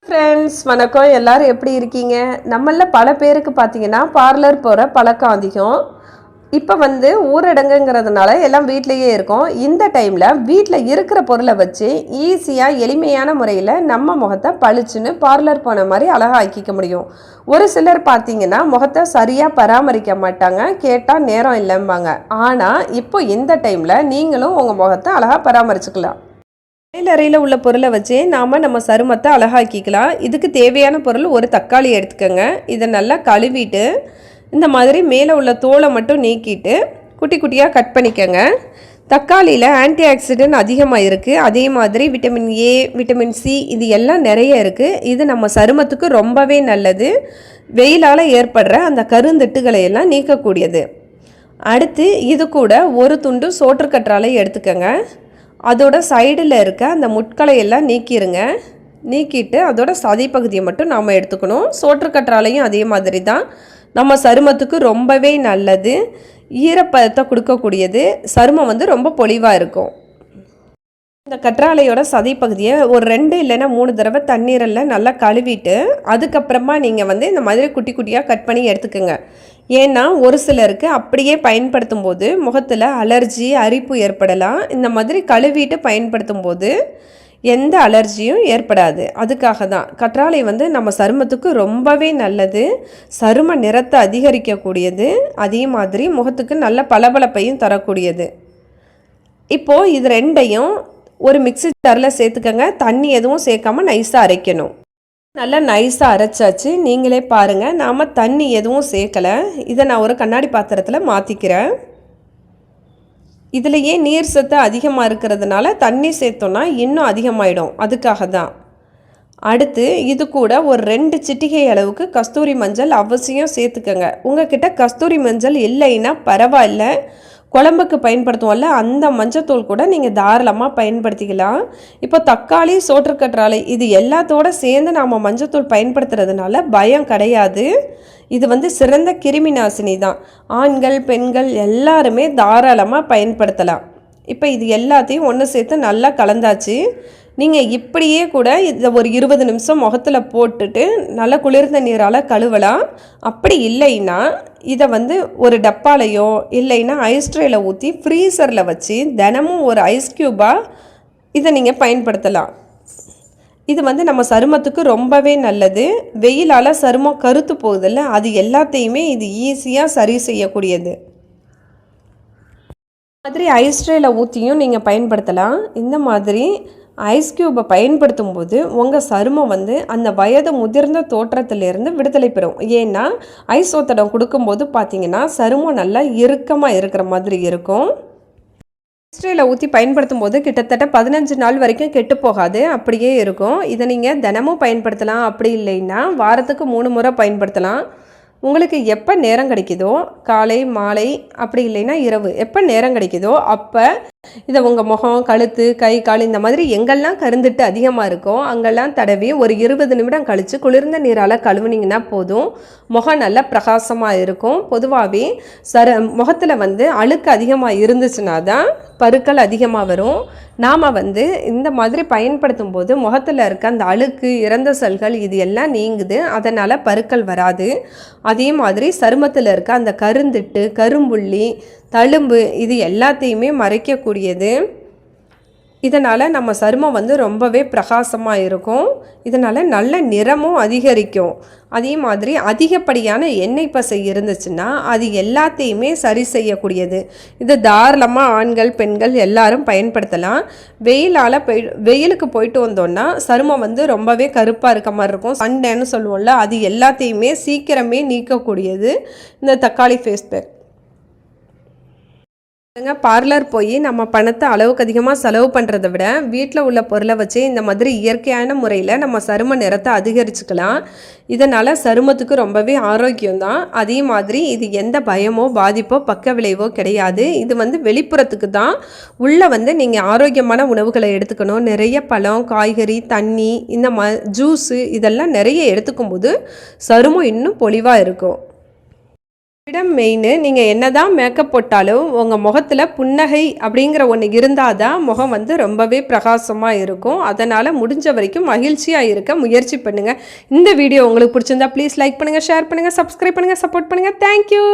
Friends வணக்கம். எல்லாரும் எப்படி இருக்கீங்க? நம்மள பல பேருக்கு பார்த்தீங்கன்னா பார்லர் போகிற பழக்கம் அதிகம். இப்போ ஊரடங்குங்கிறதுனால எல்லாம் வீட்டிலையே இருக்கோம். இந்த டைமில் வீட்டில் இருக்கிற பொருளை வச்சு ஈஸியாக எளிமையான முறையில் நம்ம முகத்தை பளிச்சுன்னு பார்லர் போன மாதிரி அழகாக ஆக்கிக்க முடியும். ஒரு சிலர் பார்த்தீங்கன்னா முகத்தை சரியாக பராமரிக்க மாட்டாங்க, கேட்டால் நேரம் இல்லைம்பாங்க. ஆனால் இப்போ இந்த டைமில் நீங்களும் உங்கள் முகத்தை அழகாக பராமரிச்சுக்கலாம். சமையலறையில் உள்ள பொருளை வச்சு நம்ம சருமத்தை அழகாக்கிக்கலாம். இதுக்கு தேவையான பொருள் ஒரு தக்காளி எடுத்துக்கோங்க. இதை நல்லா கழுவிட்டு இந்த மாதிரி மேலே உள்ள தோலை மட்டும் நீக்கிட்டு குட்டி குட்டியாக கட் பண்ணிக்கோங்க. தக்காளியில் ஆன்டி ஆக்சிடென்ட் அதிகமாக இருக்குது. அதே மாதிரி விட்டமின் ஏ, விட்டமின் சி இது எல்லாம் நிறைய இருக்குது. இது நம்ம சருமத்துக்கு ரொம்பவே நல்லது. வெயிலால் ஏற்படுற அந்த கருந்திட்டுகளை எல்லாம் நீக்கக்கூடியது. அடுத்து இது கூட ஒரு துண்டு சோற்றுக்கற்றாழை எடுத்துக்கோங்க. அதோட சைடில் இருக்க அந்த முட்களையெல்லாம் நீக்கிடுங்க. நீக்கிட்டு அதோட சதை பகுதியை மட்டும் நாம் எடுத்துக்கணும். சோற்றுக்கற்றாழையும் அதே மாதிரி தான் நம்ம சருமத்துக்கு ரொம்பவே நல்லது. ஈரப்பதத்தை கொடுக்கக்கூடியது. சருமம் ரொம்ப பொலிவாக இருக்கும். இந்த கற்றாழையோட சதை பகுதியை ஒரு 2 இல்லைன்னா 3 தடவை தண்ணீரில் நல்லா கழுவிட்டு அதுக்கப்புறமா நீங்கள் இந்த மாதிரி குட்டி குட்டியாக கட் பண்ணி எடுத்துக்கோங்க. ஏன்னா ஒரு சிலருக்கு அப்படியே பயன்படுத்தும் போது முகத்தில் அலர்ஜி, அரிப்பு ஏற்படலாம். இந்த மாதிரி கழுவிட்டு பயன்படுத்தும் போது எந்த அலர்ஜியும் ஏற்படாது. அதுக்காக தான் கற்றாழை நம்ம சருமத்துக்கு ரொம்பவே நல்லது. சரும நிறத்தை அதிகரிக்கக்கூடியது. அதே மாதிரி முகத்துக்கு நல்ல பளபளப்பையும் தரக்கூடியது. இப்போது இது ரெண்டையும் ஒரு மிக்ஸி ஜாரில் சேர்த்துக்கங்க. தண்ணி எதுவும் சேர்க்காமல் நைஸாக அரைக்கணும். நல்லா நைஸாக அரைச்சாச்சு. நீங்களே பாருங்கள், நாம் தண்ணி எதுவும் சேர்க்கலை. இதை நான் ஒரு கண்ணாடி பாத்திரத்தில் மாற்றிக்கிறேன். இதுலேயே நீர் சத்து அதிகமாக இருக்கிறதுனால தண்ணி சேர்த்தோன்னா இன்னும் அதிகமாகிடும். அதுக்காக தான். அடுத்து இது கூட ஒரு 2 சிட்டிகை அளவுக்கு கஸ்தூரி மஞ்சள் அவசியம் சேர்த்துக்கங்க. உங்ககிட்ட கஸ்தூரி மஞ்சள் இல்லைன்னா பரவாயில்ல, குழம்புக்கு பயன்படுத்துவோம்ல அந்த மஞ்சத்தூள் கூட நீங்கள் தாராளமாக பயன்படுத்திக்கலாம். இப்போ தக்காளி, சோற்றுக்கற்றாழை இது எல்லாத்தோடு சேர்ந்து நாம் மஞ்சத்தூள் பயன்படுத்துறதுனால பயம் கிடையாது. இது சிறந்த கிருமி நாசினி தான். ஆண்கள், பெண்கள் எல்லாருமே தாராளமாக பயன்படுத்தலாம். இப்போ இது எல்லாத்தையும் ஒன்று சேர்த்து நல்லா கலந்தாச்சு. நீங்கள் இப்படியே கூட இதை ஒரு 20 நிமிஷம் முகத்தில் போட்டுட்டு நல்லா குளிர்ந்த நீரால் கழுவலாம். அப்படி இல்லைன்னா இதை ஒரு டப்பாலையோ இல்லைன்னா ஐஸ் ட்ரேயில் ஊற்றி ஃப்ரீசரில் வச்சு தினமும் ஒரு ஐஸ் க்யூபாக இதை நீங்கள் பயன்படுத்தலாம். இது நம்ம சருமத்துக்கு ரொம்பவே நல்லது. வெயிலால் சருமம் கருத்து போகுதில்ல, அது எல்லாத்தையுமே இது ஈஸியாக சரி செய்யக்கூடியது. மாதிரி ஐஸ் ட்ரேயில் ஊற்றியும் நீங்கள் பயன்படுத்தலாம். இந்த மாதிரி ஐஸ் க்யூபை பயன்படுத்தும் போது உங்கள் சருமம் அந்த வயது முதிர்ந்த தோற்றத்திலிருந்து விடுதலை பெறும். ஏன்னா ஐஸ் ஒத்தடம் கொடுக்கும்போது பார்த்தீங்கன்னா சருமம் நல்லா இறுக்கமாக இருக்கிற மாதிரி இருக்கும். ஐஸ் ட்ரேயில் ஊற்றி பயன்படுத்தும் போது கிட்டத்தட்ட 15 நாள் வரைக்கும் கெட்டு போகாது, அப்படியே இருக்கும். இதை நீங்கள் தினமும் பயன்படுத்தலாம். அப்படி இல்லைன்னா வாரத்துக்கு 3 முறை பயன்படுத்தலாம். உங்களுக்கு எப்போ நேரம் கிடைக்குதோ, காலை, மாலை, அப்படி இல்லைன்னா இரவு, எப்போ நேரம் கிடைக்குதோ அப்போ இதை உங்கள் முகம், கழுத்து, கை, கால் இந்த மாதிரி எங்கெல்லாம் கருந்துட்டு அதிகமாக இருக்கோ அங்கெல்லாம் தடவி ஒரு 20 நிமிடம் கழித்து குளிர்ந்த நீரால் கழுவுனிங்கன்னா போதும். முகம் நல்லா பிரகாசமாக இருக்கும். பொதுவாகவே முகத்தில் அழுக்கு அதிகமாக இருந்துச்சுன்னா தான் பருக்கள் அதிகமாக வரும். நாம் இந்த மாதிரி பயன்படுத்தும் போது முகத்தில் இருக்க அந்த அழுக்கு, இறந்த செல்கள் இது எல்லாம் நீங்குது. அதனால் பருக்கள் வராது. அதே மாதிரி சருமத்தில் இருக்க அந்த கருந்திட்டு, கரும்புள்ளி, தழும்பு இது எல்லாத்தையுமே மறைக்கக்கூடியது. இதனால் நம்ம சருமம் ரொம்பவே பிரகாசமாக இருக்கும். இதனால் நல்ல நிறமும் அதிகரிக்கும். அதே மாதிரி அதிகப்படியான எண்ணெய் பசை இருந்துச்சுன்னா அது எல்லாத்தையுமே சரி செய்யக்கூடியது. இது தாராளமாக ஆண்கள், பெண்கள் எல்லாரும் பயன்படுத்தலாம். வெயிலுக்கு போயிட்டு வந்தோன்னா சருமம் ரொம்பவே கருப்பாக இருக்க மாதிரி இருக்கும். சண்டைன்னு சொல்லுவோம்ல, அது எல்லாத்தையுமே சீக்கிரமே நீக்கக்கூடியது இந்த தக்காளி ஃபேஸ் பேக். பார்லர் போய் நம்ம பணத்தை அளவுக்கு அதிகமாக செலவு பண்ணுறதை விட வீட்டில் உள்ள பொருளை வச்சு இந்த மாதிரி இயற்கையான முறையில் நம்ம சரும நிறத்தை அதிகரிச்சுக்கலாம். இதனால் சருமத்துக்கு ரொம்பவே ஆரோக்கியம்தான். அதே மாதிரி இது எந்த பயமோ, பாதிப்போ, பக்க விளைவோ கிடையாது. இது வெளிப்புறத்துக்கு தான். உள்ளே நீங்கள் ஆரோக்கியமான உணவுகளை எடுத்துக்கணும். நிறைய பழம், காய்கறி, தண்ணி, இந்த ஜூஸு இதெல்லாம் நிறைய எடுத்துக்கும் போது சருமம் இன்னும் பொலிவாக இருக்கும். விட மெயின், நீங்கள் என்ன தான் மேக்கப் போட்டாலும் உங்கள் முகத்தில் புன்னகை அப்படிங்கிற ஒன்று இருந்தால் தான் முகம் வந்து ரொம்பவே பிரகாசமாக இருக்கும். அதனால் முடிஞ்ச வரைக்கும் மகிழ்ச்சியாக இருக்க முயற்சி பண்ணுங்கள். இந்த வீடியோ உங்களுக்கு பிடிச்சிருந்தா ப்ளீஸ் லைக் பண்ணுங்கள், ஷேர் பண்ணுங்கள், சப்ஸ்கிரைப் பண்ணுங்கள், சப்போர்ட் பண்ணுங்கள். தேங்க்யூ.